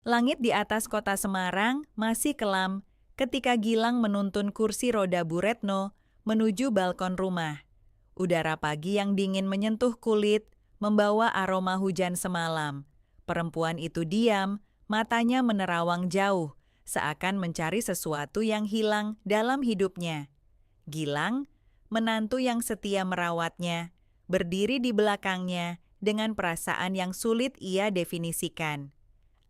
Langit di atas kota Semarang masih kelam ketika Gilang menuntun kursi roda Bu Retno menuju balkon rumah. Udara pagi yang dingin menyentuh kulit, membawa aroma hujan semalam. Perempuan itu diam, matanya menerawang jauh, seakan mencari sesuatu yang hilang dalam hidupnya. Gilang, menantu yang setia merawatnya, berdiri di belakangnya dengan perasaan yang sulit ia definisikan.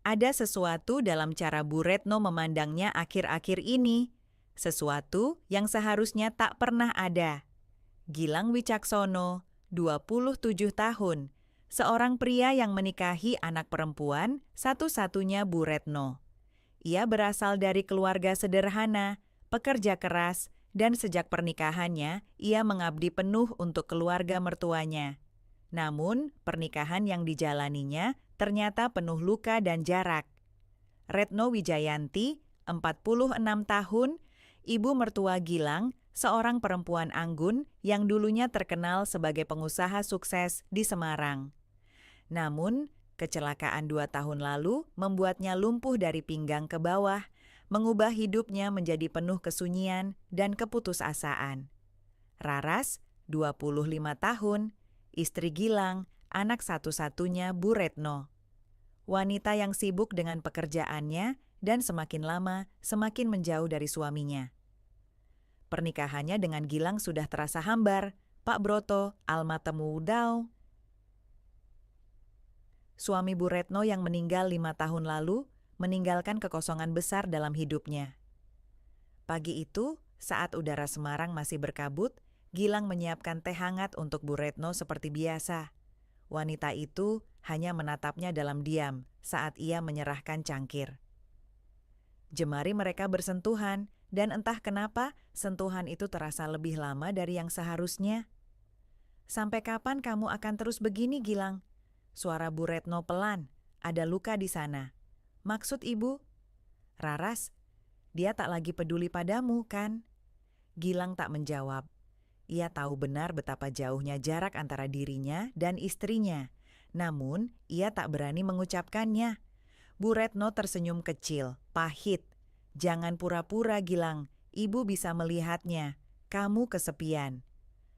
Ada sesuatu dalam cara Bu Retno memandangnya akhir-akhir ini, sesuatu yang seharusnya tak pernah ada. Gilang Wicaksono, 27 tahun, seorang pria yang menikahi anak perempuan satu-satunya Bu Retno. Ia berasal dari keluarga sederhana, pekerja keras, dan sejak pernikahannya, ia mengabdi penuh untuk keluarga mertuanya. Namun, pernikahan yang dijalaninya ternyata penuh luka dan jarak. Retno Wijayanti, 46 tahun, ibu mertua Gilang, seorang perempuan anggun yang dulunya terkenal sebagai pengusaha sukses di Semarang. Namun, kecelakaan 2 tahun lalu membuatnya lumpuh dari pinggang ke bawah, mengubah hidupnya menjadi penuh kesunyian dan keputusasaan. Raras, 25 tahun, istri Gilang, anak satu-satunya Bu Retno. Wanita yang sibuk dengan pekerjaannya dan semakin lama semakin menjauh dari suaminya. Pernikahannya dengan Gilang sudah terasa hambar. Pak Broto, alma temudau, suami Bu Retno yang meninggal 5 tahun lalu, meninggalkan kekosongan besar dalam hidupnya. Pagi itu, saat udara Semarang masih berkabut, Gilang menyiapkan teh hangat untuk Bu Retno seperti biasa. Wanita itu hanya menatapnya dalam diam saat ia menyerahkan cangkir. Jemari mereka bersentuhan, dan entah kenapa sentuhan itu terasa lebih lama dari yang seharusnya. "Sampai kapan kamu akan terus begini, Gilang?" Suara Bu Retno pelan. "Ada luka di sana." "Maksud ibu?" "Raras, dia tak lagi peduli padamu, kan?" Gilang tak menjawab. Ia tahu benar betapa jauhnya jarak antara dirinya dan istrinya. Namun, ia tak berani mengucapkannya. Bu Retno tersenyum kecil, pahit. "Jangan pura-pura, Gilang. Ibu bisa melihatnya. Kamu kesepian."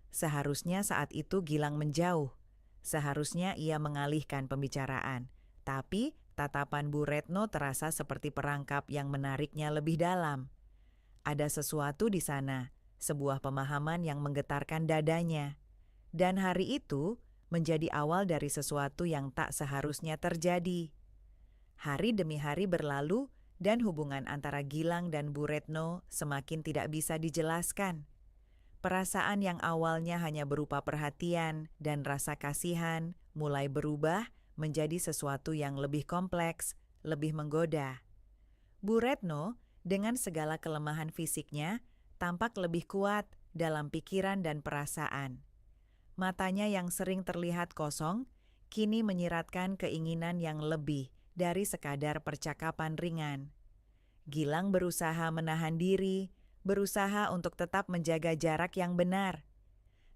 Seharusnya saat itu Gilang menjauh. Seharusnya ia mengalihkan pembicaraan. Tapi tatapan Bu Retno terasa seperti perangkap yang menariknya lebih dalam. Ada sesuatu di sana, sebuah pemahaman yang menggetarkan dadanya. Dan hari itu menjadi awal dari sesuatu yang tak seharusnya terjadi. Hari demi hari berlalu dan hubungan antara Gilang dan Bu Retno semakin tidak bisa dijelaskan. Perasaan yang awalnya hanya berupa perhatian dan rasa kasihan mulai berubah menjadi sesuatu yang lebih kompleks, lebih menggoda. Bu Retno, dengan segala kelemahan fisiknya, tampak lebih kuat dalam pikiran dan perasaan. Matanya yang sering terlihat kosong, kini menyiratkan keinginan yang lebih dari sekadar percakapan ringan. Gilang berusaha menahan diri, berusaha untuk tetap menjaga jarak yang benar.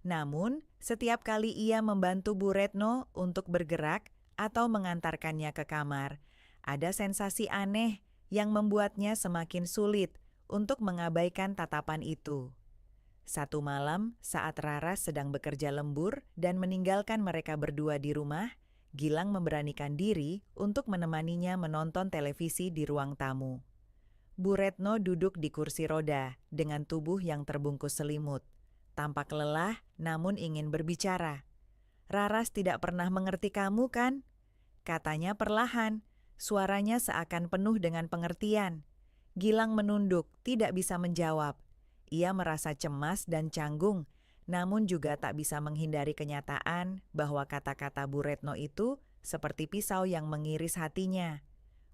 Namun, setiap kali ia membantu Bu Retno untuk bergerak atau mengantarkannya ke kamar, ada sensasi aneh yang membuatnya semakin sulit untuk mengabaikan tatapan itu. Satu malam, saat Raras sedang bekerja lembur dan meninggalkan mereka berdua di rumah, Gilang memberanikan diri untuk menemaninya menonton televisi di ruang tamu. Bu Retno duduk di kursi roda dengan tubuh yang terbungkus selimut. Tampak lelah namun ingin berbicara. "Raras tidak pernah mengerti kamu, kan?" katanya perlahan. Suaranya seakan penuh dengan pengertian. Gilang menunduk, tidak bisa menjawab. Ia merasa cemas dan canggung, namun juga tak bisa menghindari kenyataan bahwa kata-kata Bu Retno itu seperti pisau yang mengiris hatinya.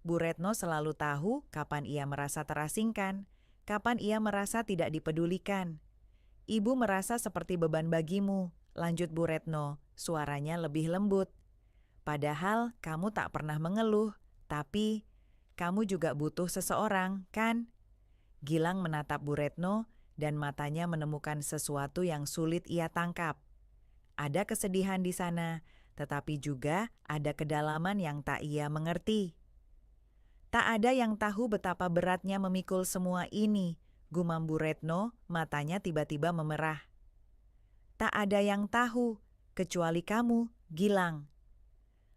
Bu Retno selalu tahu kapan ia merasa terasingkan, kapan ia merasa tidak dipedulikan. "Ibu merasa seperti beban bagimu," lanjut Bu Retno, suaranya lebih lembut. "Padahal kamu tak pernah mengeluh, tapi kamu juga butuh seseorang, kan?" Gilang menatap Bu Retno dan matanya menemukan sesuatu yang sulit ia tangkap. Ada kesedihan di sana, tetapi juga ada kedalaman yang tak ia mengerti. Tak ada yang tahu betapa beratnya memikul semua ini, gumam Bu Retno, matanya tiba-tiba memerah. Tak ada yang tahu, kecuali kamu, Gilang.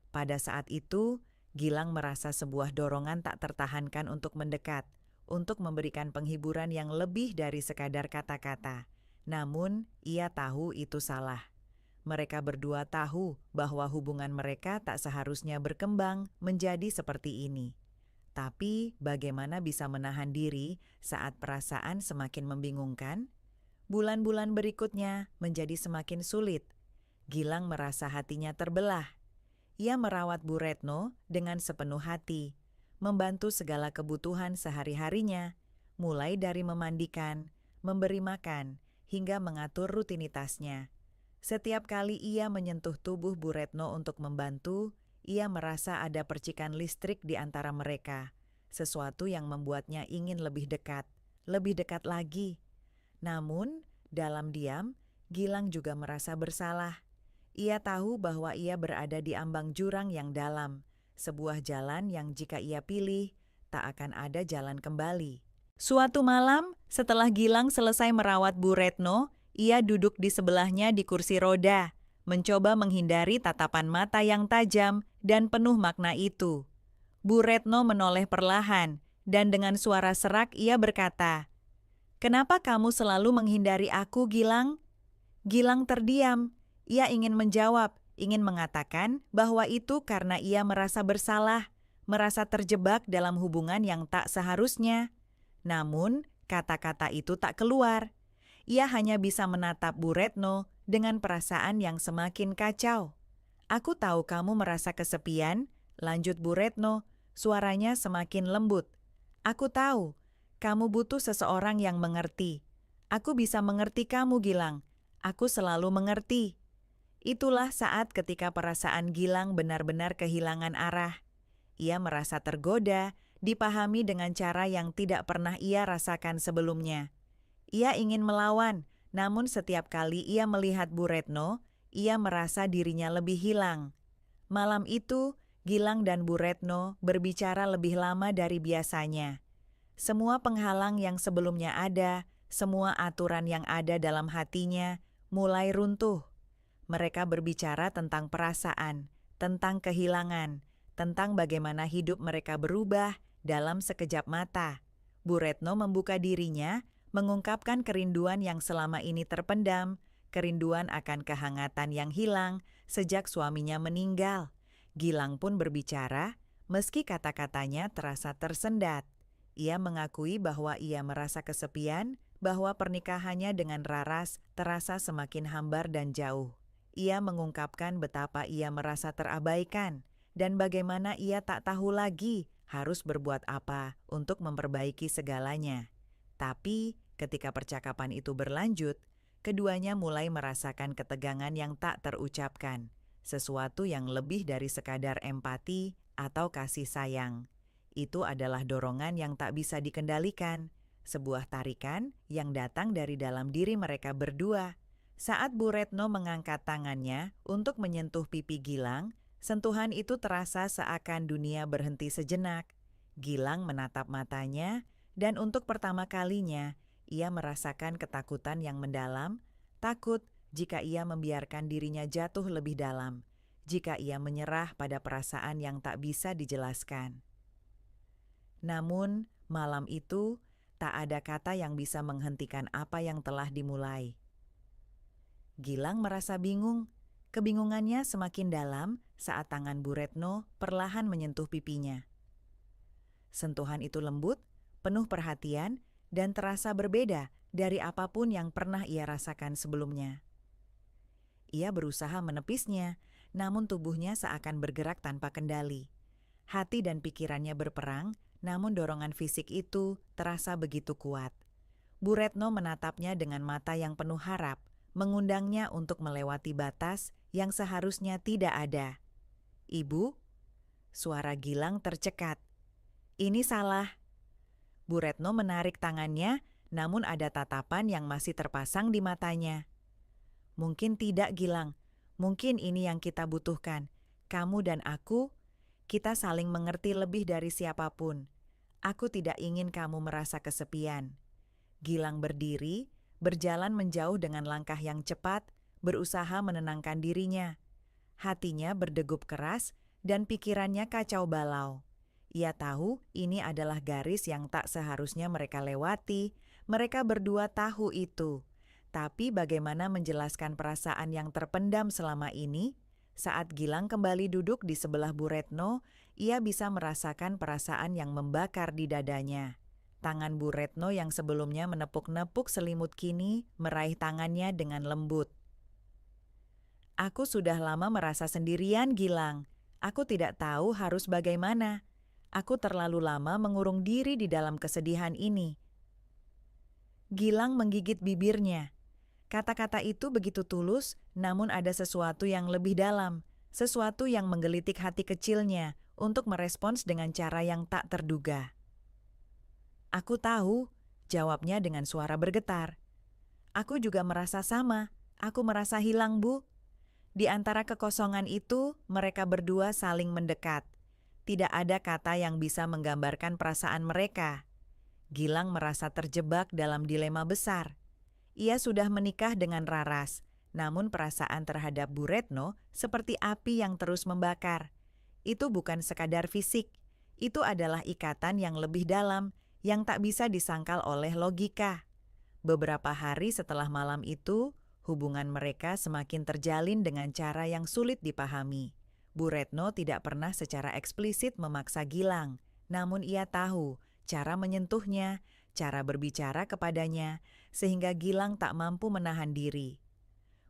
Pada saat itu, Gilang merasa sebuah dorongan tak tertahankan untuk mendekat, untuk memberikan penghiburan yang lebih dari sekadar kata-kata. Namun, ia tahu itu salah. Mereka berdua tahu bahwa hubungan mereka tak seharusnya berkembang menjadi seperti ini. Tapi, bagaimana bisa menahan diri saat perasaan semakin membingungkan? Bulan-bulan berikutnya menjadi semakin sulit. Gilang merasa hatinya terbelah. Ia merawat Bu Retno dengan sepenuh hati, membantu segala kebutuhan sehari-harinya, mulai dari memandikan, memberi makan, hingga mengatur rutinitasnya. Setiap kali ia menyentuh tubuh Bu Retno untuk membantu, ia merasa ada percikan listrik di antara mereka, sesuatu yang membuatnya ingin lebih dekat lagi. Namun, dalam diam, Gilang juga merasa bersalah. Ia tahu bahwa ia berada di ambang jurang yang dalam, sebuah jalan yang jika ia pilih, tak akan ada jalan kembali. Suatu malam, setelah Gilang selesai merawat Bu Retno, ia duduk di sebelahnya di kursi roda, mencoba menghindari tatapan mata yang tajam dan penuh makna itu. Bu Retno menoleh perlahan, dan dengan suara serak ia berkata, "Kenapa kamu selalu menghindari aku, Gilang?" Gilang terdiam. Ia ingin menjawab, ingin mengatakan bahwa itu karena ia merasa bersalah, merasa terjebak dalam hubungan yang tak seharusnya. Namun, kata-kata itu tak keluar. Ia hanya bisa menatap Bu Retno dengan perasaan yang semakin kacau. "Aku tahu kamu merasa kesepian," lanjut Bu Retno, suaranya semakin lembut. "Aku tahu, kamu butuh seseorang yang mengerti. Aku bisa mengerti kamu, Gilang. Aku selalu mengerti." Itulah saat ketika perasaan Gilang benar-benar kehilangan arah. Ia merasa tergoda, dipahami dengan cara yang tidak pernah ia rasakan sebelumnya. Ia ingin melawan, namun setiap kali ia melihat Bu Retno, ia merasa dirinya lebih hilang. Malam itu, Gilang dan Bu Retno berbicara lebih lama dari biasanya. Semua penghalang yang sebelumnya ada, semua aturan yang ada dalam hatinya, mulai runtuh. Mereka berbicara tentang perasaan, tentang kehilangan, tentang bagaimana hidup mereka berubah dalam sekejap mata. Bu Retno membuka dirinya, mengungkapkan kerinduan yang selama ini terpendam, kerinduan akan kehangatan yang hilang sejak suaminya meninggal. Gilang pun berbicara, meski kata-katanya terasa tersendat. Ia mengakui bahwa ia merasa kesepian, bahwa pernikahannya dengan Raras terasa semakin hambar dan jauh. Ia mengungkapkan betapa ia merasa terabaikan dan bagaimana ia tak tahu lagi harus berbuat apa untuk memperbaiki segalanya. Tapi ketika percakapan itu berlanjut, keduanya mulai merasakan ketegangan yang tak terucapkan, sesuatu yang lebih dari sekadar empati atau kasih sayang. Itu adalah dorongan yang tak bisa dikendalikan, sebuah tarikan yang datang dari dalam diri mereka berdua. Saat Bu Retno mengangkat tangannya untuk menyentuh pipi Gilang, sentuhan itu terasa seakan dunia berhenti sejenak. Gilang menatap matanya, dan untuk pertama kalinya, ia merasakan ketakutan yang mendalam, takut jika ia membiarkan dirinya jatuh lebih dalam, jika ia menyerah pada perasaan yang tak bisa dijelaskan. Namun, malam itu, tak ada kata yang bisa menghentikan apa yang telah dimulai. Gilang merasa bingung. Kebingungannya semakin dalam saat tangan Bu Retno perlahan menyentuh pipinya. Sentuhan itu lembut, penuh perhatian, dan terasa berbeda dari apapun yang pernah ia rasakan sebelumnya. Ia berusaha menepisnya, namun tubuhnya seakan bergerak tanpa kendali. Hati dan pikirannya berperang, namun dorongan fisik itu terasa begitu kuat. Bu Retno menatapnya dengan mata yang penuh harap, mengundangnya untuk melewati batas yang seharusnya tidak ada. "Ibu?" Suara Gilang tercekat. "Ini salah." Bu Retno menarik tangannya, namun ada tatapan yang masih terpasang di matanya. "Mungkin tidak, Gilang. Mungkin ini yang kita butuhkan. Kamu dan aku, Kita saling mengerti lebih dari siapapun. Aku tidak ingin kamu merasa kesepian. Gilang berdiri, berjalan menjauh dengan langkah yang cepat, berusaha menenangkan dirinya. Hatinya berdegup keras dan pikirannya kacau balau. Ia tahu ini adalah garis yang tak seharusnya mereka lewati. Mereka berdua tahu itu. Tapi bagaimana menjelaskan perasaan yang terpendam selama ini? Saat Gilang kembali duduk di sebelah Bu Retno, ia bisa merasakan perasaan yang membakar di dadanya. Tangan Bu Retno yang sebelumnya menepuk-nepuk selimut kini meraih tangannya dengan lembut. Aku sudah lama merasa sendirian, Gilang. Aku tidak tahu harus bagaimana. Aku terlalu lama mengurung diri di dalam kesedihan ini. Gilang menggigit bibirnya. Kata-kata itu begitu tulus, namun ada sesuatu yang lebih dalam, sesuatu yang menggelitik hati kecilnya untuk merespons dengan cara yang tak terduga. Aku tahu, jawabnya dengan suara bergetar. Aku juga merasa sama, aku merasa hilang, Bu. Di antara kekosongan itu, mereka berdua saling mendekat. Tidak ada kata yang bisa menggambarkan perasaan mereka. Gilang merasa terjebak dalam dilema besar. Ia sudah menikah dengan Raras, namun perasaan terhadap Bu Retno seperti api yang terus membakar. Itu bukan sekadar fisik, itu adalah ikatan yang lebih dalam, yang tak bisa disangkal oleh logika. Beberapa hari setelah malam itu, hubungan mereka semakin terjalin dengan cara yang sulit dipahami. Bu Retno tidak pernah secara eksplisit memaksa Gilang, namun ia tahu cara menyentuhnya, cara berbicara kepadanya, sehingga Gilang tak mampu menahan diri.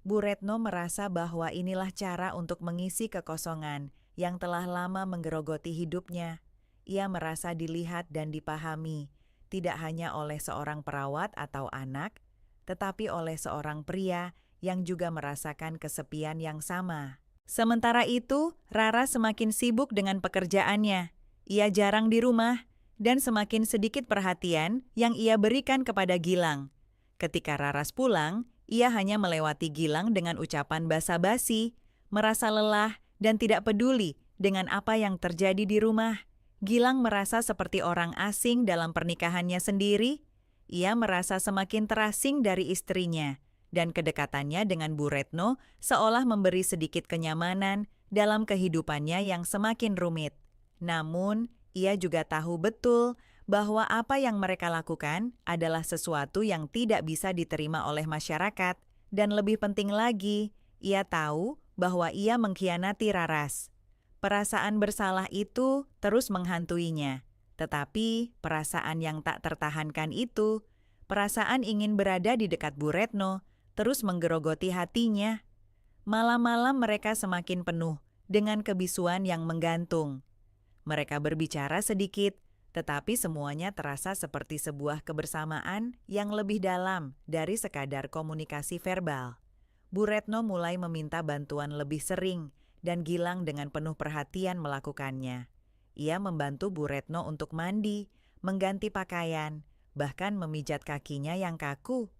Bu Retno merasa bahwa inilah cara untuk mengisi kekosongan yang telah lama menggerogoti hidupnya. Ia merasa dilihat dan dipahami, tidak hanya oleh seorang perawat atau anak, tetapi oleh seorang pria yang juga merasakan kesepian yang sama. Sementara itu, Rara semakin sibuk dengan pekerjaannya. Ia jarang di rumah, dan semakin sedikit perhatian yang ia berikan kepada Gilang. Ketika Raras pulang, ia hanya melewati Gilang dengan ucapan basa-basi, merasa lelah dan tidak peduli dengan apa yang terjadi di rumah. Gilang merasa seperti orang asing dalam pernikahannya sendiri. Ia merasa semakin terasing dari istrinya, dan kedekatannya dengan Bu Retno seolah memberi sedikit kenyamanan dalam kehidupannya yang semakin rumit. Namun, ia juga tahu betul bahwa apa yang mereka lakukan adalah sesuatu yang tidak bisa diterima oleh masyarakat, dan lebih penting lagi, ia tahu bahwa ia mengkhianati Raras. Perasaan bersalah itu terus menghantuinya, tetapi perasaan yang tak tertahankan itu, perasaan ingin berada di dekat Bu Retno, terus menggerogoti hatinya. Malam-malam mereka semakin penuh dengan kebisuan yang menggantung. Mereka berbicara sedikit, tetapi semuanya terasa seperti sebuah kebersamaan yang lebih dalam dari sekadar komunikasi verbal. Bu Retno mulai meminta bantuan lebih sering, dan Gilang dengan penuh perhatian melakukannya. Ia membantu Bu Retno untuk mandi, mengganti pakaian, bahkan memijat kakinya yang kaku.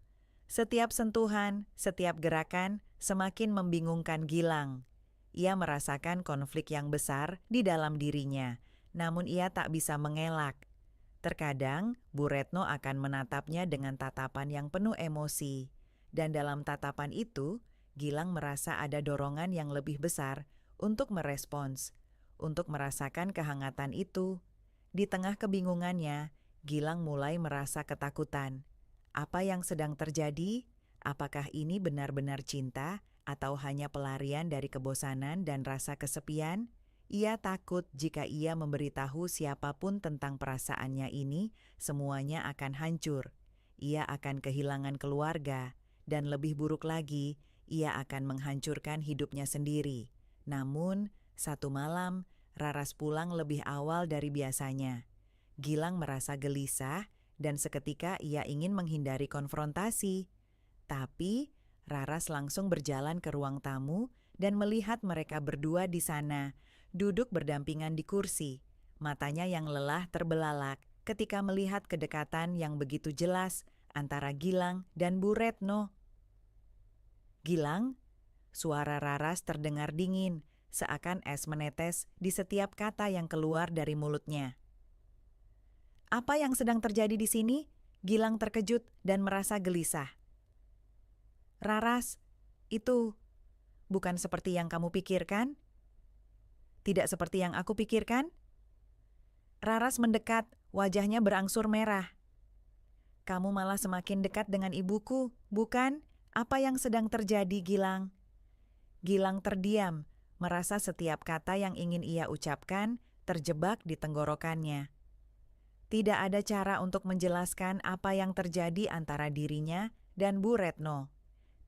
Setiap sentuhan, setiap gerakan semakin membingungkan Gilang. Ia merasakan konflik yang besar di dalam dirinya, namun ia tak bisa mengelak. Terkadang, Bu Retno akan menatapnya dengan tatapan yang penuh emosi, dan dalam tatapan itu, Gilang merasa ada dorongan yang lebih besar untuk merespons, untuk merasakan kehangatan itu. Di tengah kebingungannya, Gilang mulai merasa ketakutan. Apa yang sedang terjadi? Apakah ini benar-benar cinta? Atau hanya pelarian dari kebosanan dan rasa kesepian? Ia takut jika ia memberitahu siapapun tentang perasaannya ini, semuanya akan hancur. Ia akan kehilangan keluarga, dan lebih buruk lagi, ia akan menghancurkan hidupnya sendiri. Namun, satu malam, Raras pulang lebih awal dari biasanya. Gilang merasa gelisah, dan seketika ia ingin menghindari konfrontasi. Tapi, Raras langsung berjalan ke ruang tamu dan melihat mereka berdua di sana, duduk berdampingan di kursi. Matanya yang lelah terbelalak ketika melihat kedekatan yang begitu jelas antara Gilang dan Bu Retno. "Gilang?" Suara Raras terdengar dingin, seakan es menetes di setiap kata yang keluar dari mulutnya. Apa yang sedang terjadi di sini? Gilang terkejut dan merasa gelisah. Raras, itu bukan seperti yang kamu pikirkan? Tidak seperti yang aku pikirkan? Raras mendekat, wajahnya berangsur merah. Kamu malah semakin dekat dengan ibuku, bukan? Apa yang sedang terjadi, Gilang? Gilang terdiam, merasa setiap kata yang ingin ia ucapkan terjebak di tenggorokannya. Tidak ada cara untuk menjelaskan apa yang terjadi antara dirinya dan Bu Retno.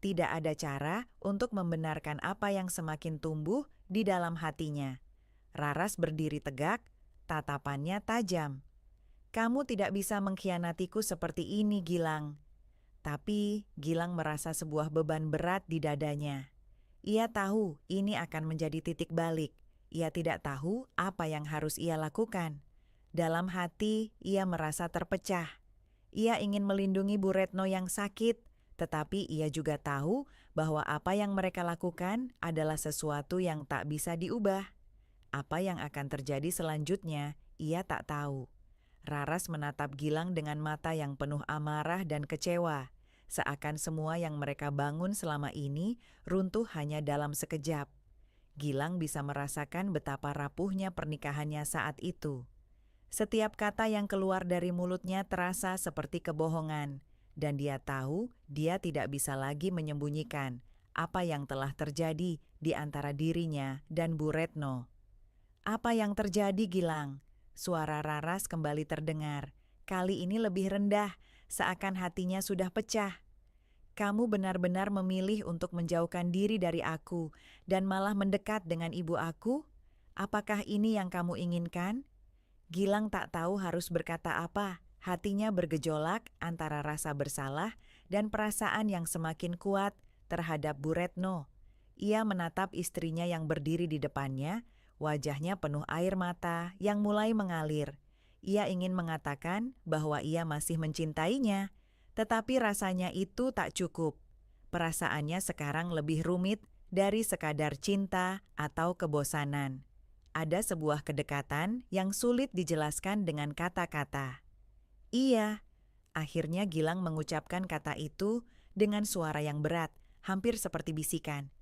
Tidak ada cara untuk membenarkan apa yang semakin tumbuh di dalam hatinya. Raras berdiri tegak, tatapannya tajam. Kamu tidak bisa mengkhianatiku seperti ini, Gilang. Tapi Gilang merasa sebuah beban berat di dadanya. Ia tahu ini akan menjadi titik balik. Ia tidak tahu apa yang harus ia lakukan. Dalam hati, ia merasa terpecah. Ia ingin melindungi Bu Retno yang sakit, tetapi ia juga tahu bahwa apa yang mereka lakukan adalah sesuatu yang tak bisa diubah. Apa yang akan terjadi selanjutnya, ia tak tahu. Raras menatap Gilang dengan mata yang penuh amarah dan kecewa, seakan semua yang mereka bangun selama ini runtuh hanya dalam sekejap. Gilang bisa merasakan betapa rapuhnya pernikahannya saat itu. Setiap kata yang keluar dari mulutnya terasa seperti kebohongan, dan dia tahu dia tidak bisa lagi menyembunyikan apa yang telah terjadi di antara dirinya dan Bu Retno. Apa yang terjadi, Gilang? Suara Raras kembali terdengar. Kali ini lebih rendah, seakan hatinya sudah pecah. Kamu benar-benar memilih untuk menjauhkan diri dari aku dan malah mendekat dengan ibu aku? Apakah ini yang kamu inginkan? Gilang tak tahu harus berkata apa. Hatinya bergejolak antara rasa bersalah dan perasaan yang semakin kuat terhadap Bu Retno. Ia menatap istrinya yang berdiri di depannya, wajahnya penuh air mata yang mulai mengalir. Ia ingin mengatakan bahwa ia masih mencintainya, tetapi rasanya itu tak cukup. Perasaannya sekarang lebih rumit dari sekadar cinta atau kebosanan. Ada sebuah kedekatan yang sulit dijelaskan dengan kata-kata. Iya, akhirnya Gilang mengucapkan kata itu dengan suara yang berat, hampir seperti bisikan.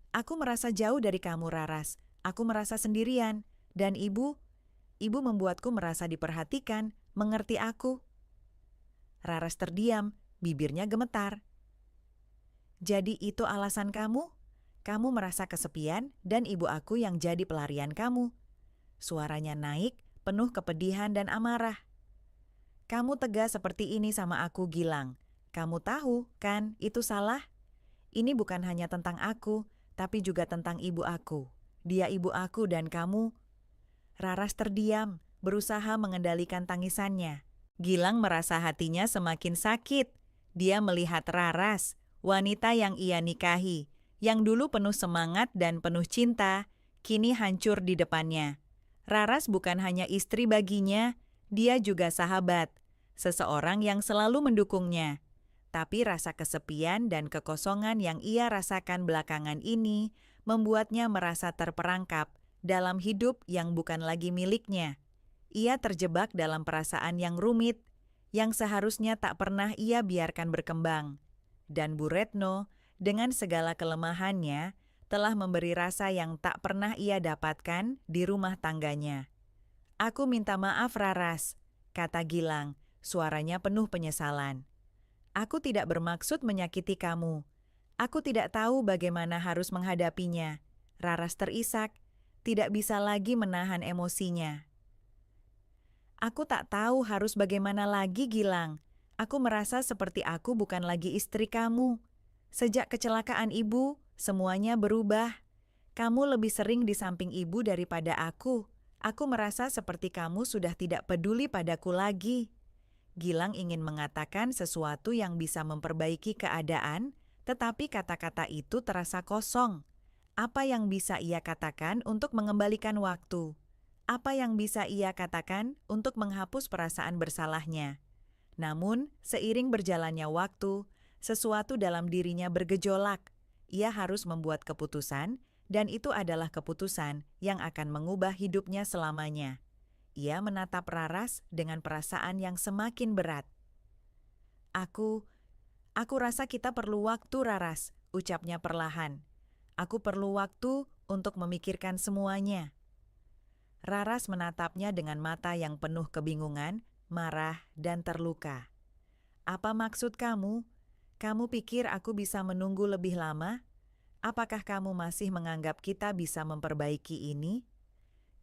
Aku merasa jauh dari kamu, Raras. Aku merasa sendirian. Dan ibu membuatku merasa diperhatikan, mengerti aku. Raras terdiam, bibirnya gemetar. Jadi itu alasan kamu? Kamu merasa kesepian dan ibu aku yang jadi pelarian kamu. Suaranya naik, penuh kepedihan dan amarah. Kamu tegas seperti ini sama aku, Gilang. Kamu tahu, kan, itu salah? Ini bukan hanya tentang aku, tapi juga tentang ibu aku. Dia ibu aku dan kamu. Raras terdiam, berusaha mengendalikan tangisannya. Gilang merasa hatinya semakin sakit. Dia melihat Raras, wanita yang ia nikahi, yang dulu penuh semangat dan penuh cinta, kini hancur di depannya. Raras bukan hanya istri baginya, dia juga sahabat, seseorang yang selalu mendukungnya. Tapi rasa kesepian dan kekosongan yang ia rasakan belakangan ini membuatnya merasa terperangkap dalam hidup yang bukan lagi miliknya. Ia terjebak dalam perasaan yang rumit, yang seharusnya tak pernah ia biarkan berkembang. Dan Bu Retno, dengan segala kelemahannya, telah memberi rasa yang tak pernah ia dapatkan di rumah tangganya. Aku minta maaf, Raras, kata Gilang, suaranya penuh penyesalan. Aku tidak bermaksud menyakiti kamu. Aku tidak tahu bagaimana harus menghadapinya. Raras terisak, tidak bisa lagi menahan emosinya. Aku tak tahu harus bagaimana lagi, Gilang. Aku merasa seperti aku bukan lagi istri kamu. Sejak kecelakaan ibu, semuanya berubah. Kamu lebih sering di samping ibu daripada aku. Aku merasa seperti kamu sudah tidak peduli padaku lagi. Gilang ingin mengatakan sesuatu yang bisa memperbaiki keadaan, tetapi kata-kata itu terasa kosong. Apa yang bisa ia katakan untuk mengembalikan waktu? Apa yang bisa ia katakan untuk menghapus perasaan bersalahnya? Namun, seiring berjalannya waktu, sesuatu dalam dirinya bergejolak. Ia harus membuat keputusan dan itu adalah keputusan yang akan mengubah hidupnya selamanya. Ia menatap Raras dengan perasaan yang semakin berat. Aku rasa kita perlu waktu, Raras, ucapnya perlahan. Aku perlu waktu untuk memikirkan semuanya. Raras menatapnya dengan mata yang penuh kebingungan, marah, dan terluka. Apa maksud kamu? Kamu pikir aku bisa menunggu lebih lama? Apakah kamu masih menganggap kita bisa memperbaiki ini?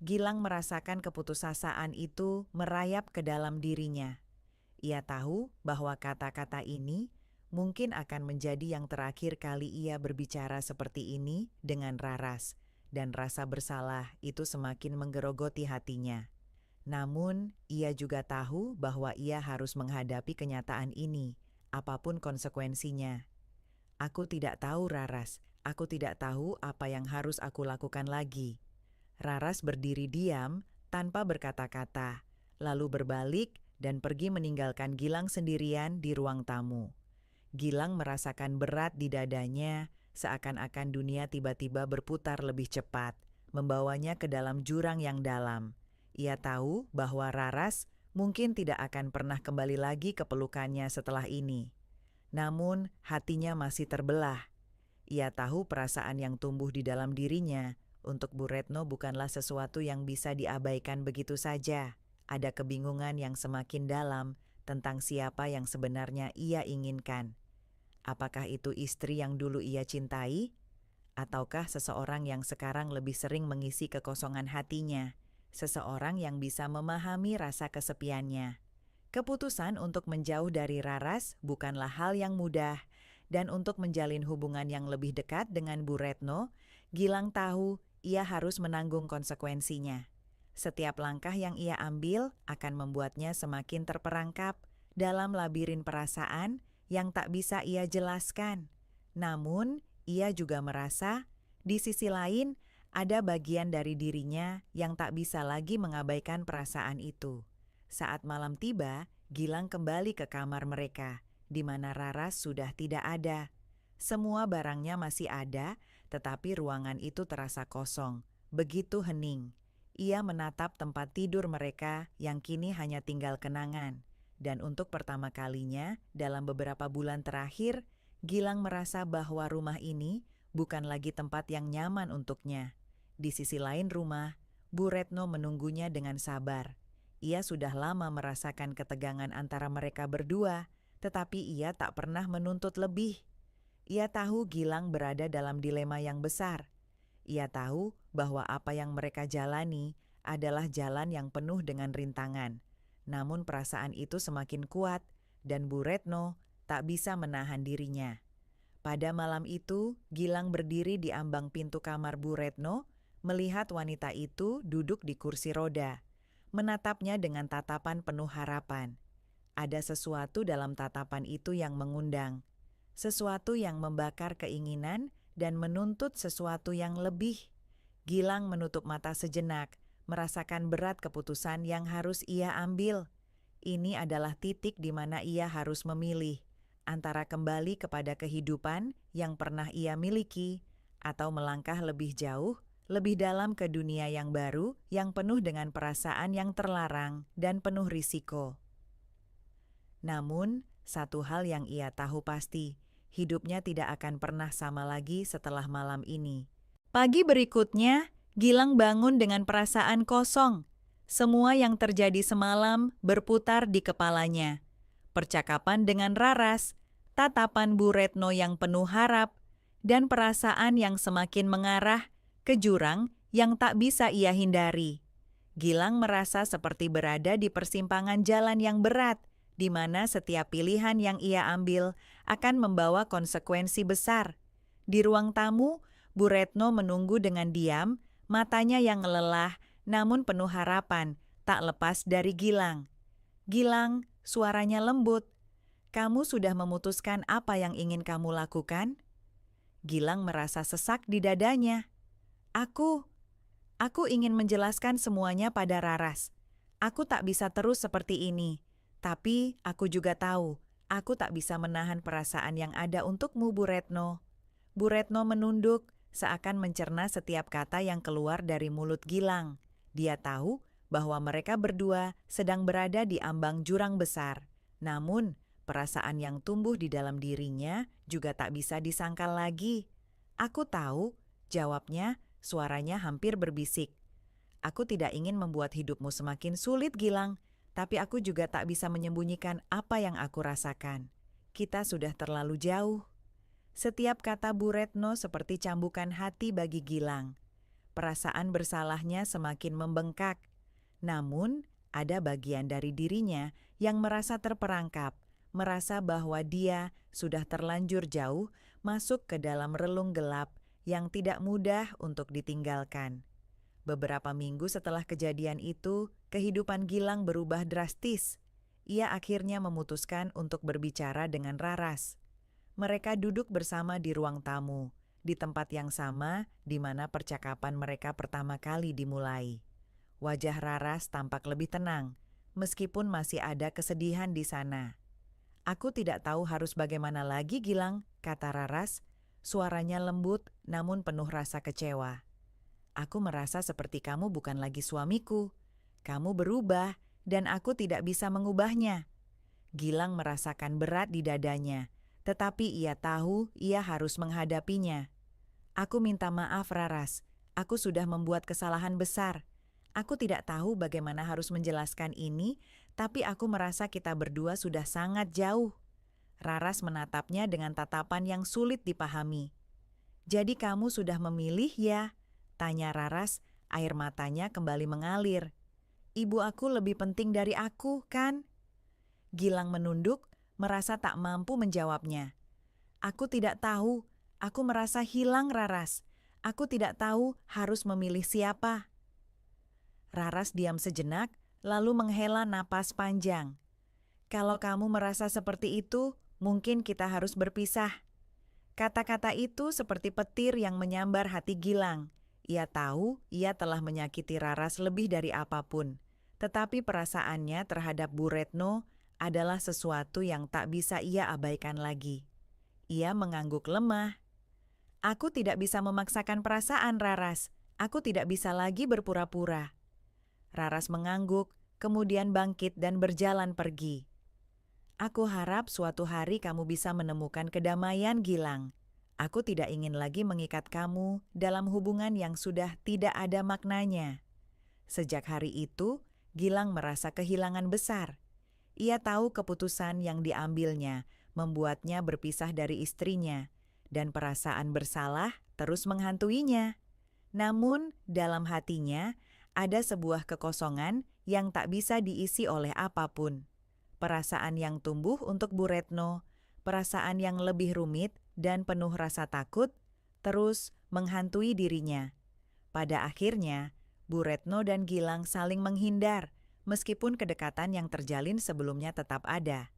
Gilang merasakan keputusasaan itu merayap ke dalam dirinya. Ia tahu bahwa kata-kata ini mungkin akan menjadi yang terakhir kali ia berbicara seperti ini dengan Raras, dan rasa bersalah itu semakin menggerogoti hatinya. Namun, ia juga tahu bahwa ia harus menghadapi kenyataan ini, apapun konsekuensinya. Aku tidak tahu, Raras. Aku tidak tahu apa yang harus aku lakukan lagi. Raras berdiri diam tanpa berkata-kata, lalu berbalik dan pergi meninggalkan Gilang sendirian di ruang tamu. Gilang merasakan berat di dadanya, seakan-akan dunia tiba-tiba berputar lebih cepat, membawanya ke dalam jurang yang dalam. Ia tahu bahwa Raras mungkin tidak akan pernah kembali lagi ke pelukannya setelah ini. Namun, hatinya masih terbelah. Ia tahu perasaan yang tumbuh di dalam dirinya untuk Bu Retno bukanlah sesuatu yang bisa diabaikan begitu saja. Ada kebingungan yang semakin dalam tentang siapa yang sebenarnya ia inginkan. Apakah itu istri yang dulu ia cintai? Ataukah seseorang yang sekarang lebih sering mengisi kekosongan hatinya? Seseorang yang bisa memahami rasa kesepiannya. Keputusan untuk menjauh dari Raras bukanlah hal yang mudah, dan untuk menjalin hubungan yang lebih dekat dengan Bu Retno, Gilang tahu ia harus menanggung konsekuensinya. Setiap langkah yang ia ambil akan membuatnya semakin terperangkap dalam labirin perasaan yang tak bisa ia jelaskan. Namun, ia juga merasa di sisi lain ada bagian dari dirinya yang tak bisa lagi mengabaikan perasaan itu. Saat malam tiba, Gilang kembali ke kamar mereka, di mana Raras sudah tidak ada. Semua barangnya masih ada, tetapi ruangan itu terasa kosong, begitu hening. Ia menatap tempat tidur mereka yang kini hanya tinggal kenangan. Dan untuk pertama kalinya dalam beberapa bulan terakhir, Gilang merasa bahwa rumah ini bukan lagi tempat yang nyaman untuknya. Di sisi lain rumah, Bu Retno menunggunya dengan sabar. Ia sudah lama merasakan ketegangan antara mereka berdua, tetapi ia tak pernah menuntut lebih. Ia tahu Gilang berada dalam dilema yang besar. Ia tahu bahwa apa yang mereka jalani adalah jalan yang penuh dengan rintangan. Namun perasaan itu semakin kuat dan Bu Retno tak bisa menahan dirinya. Pada malam itu, Gilang berdiri di ambang pintu kamar Bu Retno, melihat wanita itu duduk di kursi roda. Menatapnya dengan tatapan penuh harapan. Ada sesuatu dalam tatapan itu yang mengundang. Sesuatu yang membakar keinginan dan menuntut sesuatu yang lebih. Gilang menutup mata sejenak, merasakan berat keputusan yang harus ia ambil. Ini adalah titik di mana ia harus memilih antara kembali kepada kehidupan yang pernah ia miliki atau melangkah lebih jauh, lebih dalam ke dunia yang baru yang penuh dengan perasaan yang terlarang dan penuh risiko. Namun, satu hal yang ia tahu pasti, hidupnya tidak akan pernah sama lagi setelah malam ini. Pagi berikutnya, Gilang bangun dengan perasaan kosong. Semua yang terjadi semalam berputar di kepalanya. Percakapan dengan Raras, tatapan Bu Retno yang penuh harap, dan perasaan yang semakin mengarah ke jurang yang tak bisa ia hindari. Gilang merasa seperti berada di persimpangan jalan yang berat, di mana setiap pilihan yang ia ambil akan membawa konsekuensi besar. Di ruang tamu, Bu Retno menunggu dengan diam, matanya yang lelah namun penuh harapan, tak lepas dari Gilang. Gilang, suaranya lembut. Kamu sudah memutuskan apa yang ingin kamu lakukan? Gilang merasa sesak di dadanya. Aku ingin menjelaskan semuanya pada Raras. Aku tak bisa terus seperti ini. Tapi aku juga tahu, aku tak bisa menahan perasaan yang ada untukmu, Bu Retno. Bu Retno menunduk, seakan mencerna setiap kata yang keluar dari mulut Gilang. Dia tahu bahwa mereka berdua sedang berada di ambang jurang besar. Namun, perasaan yang tumbuh di dalam dirinya juga tak bisa disangkal lagi. "Aku tahu," jawabnya, suaranya hampir berbisik. "Aku tidak ingin membuat hidupmu semakin sulit, Gilang, tapi aku juga tak bisa menyembunyikan apa yang aku rasakan. Kita sudah terlalu jauh." Setiap kata Bu Retno seperti cambukan hati bagi Gilang. Perasaan bersalahnya semakin membengkak. Namun, ada bagian dari dirinya yang merasa terperangkap, merasa bahwa dia sudah terlanjur jauh masuk ke dalam relung gelap yang tidak mudah untuk ditinggalkan. Beberapa minggu setelah kejadian itu, kehidupan Gilang berubah drastis. Ia akhirnya memutuskan untuk berbicara dengan Raras. Mereka duduk bersama di ruang tamu, di tempat yang sama di mana percakapan mereka pertama kali dimulai. Wajah Raras tampak lebih tenang, meskipun masih ada kesedihan di sana. "Aku tidak tahu harus bagaimana lagi, Gilang," kata Raras. Suaranya lembut namun penuh rasa kecewa. "Aku merasa seperti kamu bukan lagi suamiku. Kamu berubah dan aku tidak bisa mengubahnya." Gilang merasakan berat di dadanya, tetapi ia tahu ia harus menghadapinya. "Aku minta maaf, Raras. Aku sudah membuat kesalahan besar. Aku tidak tahu bagaimana harus menjelaskan ini, tapi aku merasa kita berdua sudah sangat jauh." Raras menatapnya dengan tatapan yang sulit dipahami. "Jadi kamu sudah memilih ya?" tanya Raras, air matanya kembali mengalir. "Ibu aku lebih penting dari aku, kan?" Gilang menunduk, merasa tak mampu menjawabnya. "Aku tidak tahu. Aku merasa hilang, Raras. Aku tidak tahu harus memilih siapa." Raras diam sejenak, lalu menghela napas panjang. "Kalau kamu merasa seperti itu, mungkin kita harus berpisah." Kata-kata itu seperti petir yang menyambar hati Gilang. Ia tahu ia telah menyakiti Raras lebih dari apapun. Tetapi perasaannya terhadap Bu Retno adalah sesuatu yang tak bisa ia abaikan lagi. Ia mengangguk lemah. "Aku tidak bisa memaksakan perasaan, Raras. Aku tidak bisa lagi berpura-pura." Raras mengangguk, kemudian bangkit dan berjalan pergi. "Aku harap suatu hari kamu bisa menemukan kedamaian, Gilang. Aku tidak ingin lagi mengikat kamu dalam hubungan yang sudah tidak ada maknanya." Sejak hari itu, Gilang merasa kehilangan besar. Ia tahu keputusan yang diambilnya membuatnya berpisah dari istrinya, dan perasaan bersalah terus menghantuinya. Namun, dalam hatinya ada sebuah kekosongan yang tak bisa diisi oleh apapun. Perasaan yang tumbuh untuk Bu Retno, perasaan yang lebih rumit dan penuh rasa takut, terus menghantui dirinya. Pada akhirnya, Bu Retno dan Gilang saling menghindar, meskipun kedekatan yang terjalin sebelumnya tetap ada.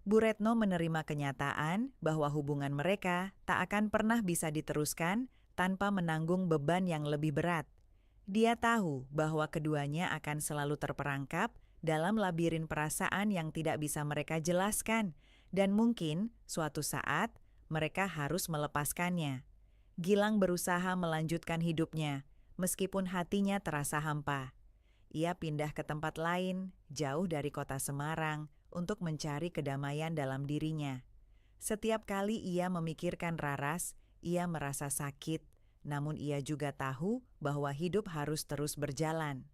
Bu Retno menerima kenyataan bahwa hubungan mereka tak akan pernah bisa diteruskan tanpa menanggung beban yang lebih berat. Dia tahu bahwa keduanya akan selalu terperangkap dalam labirin perasaan yang tidak bisa mereka jelaskan, dan mungkin suatu saat mereka harus melepaskannya. Gilang berusaha melanjutkan hidupnya, meskipun hatinya terasa hampa. Ia pindah ke tempat lain, jauh dari kota Semarang, untuk mencari kedamaian dalam dirinya. Setiap kali ia memikirkan Raras, ia merasa sakit, namun ia juga tahu bahwa hidup harus terus berjalan.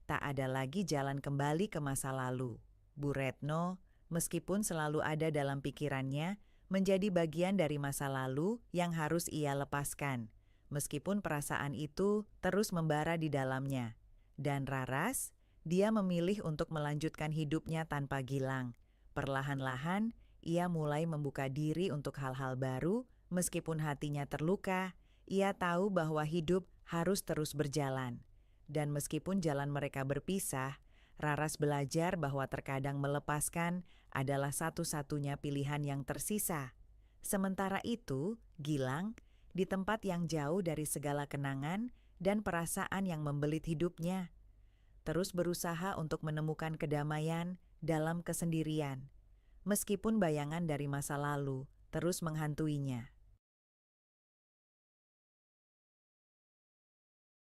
Tak ada lagi jalan kembali ke masa lalu. Bu Retno, meskipun selalu ada dalam pikirannya, menjadi bagian dari masa lalu yang harus ia lepaskan, meskipun perasaan itu terus membara di dalamnya. Dan Raras, dia memilih untuk melanjutkan hidupnya tanpa Gilang. Perlahan-lahan, ia mulai membuka diri untuk hal-hal baru, meskipun hatinya terluka. Ia tahu bahwa hidup harus terus berjalan. Dan meskipun jalan mereka berpisah, Raras belajar bahwa terkadang melepaskan adalah satu-satunya pilihan yang tersisa. Sementara itu, Gilang, di tempat yang jauh dari segala kenangan dan perasaan yang membelit hidupnya, terus berusaha untuk menemukan kedamaian dalam kesendirian, meskipun bayangan dari masa lalu terus menghantuinya.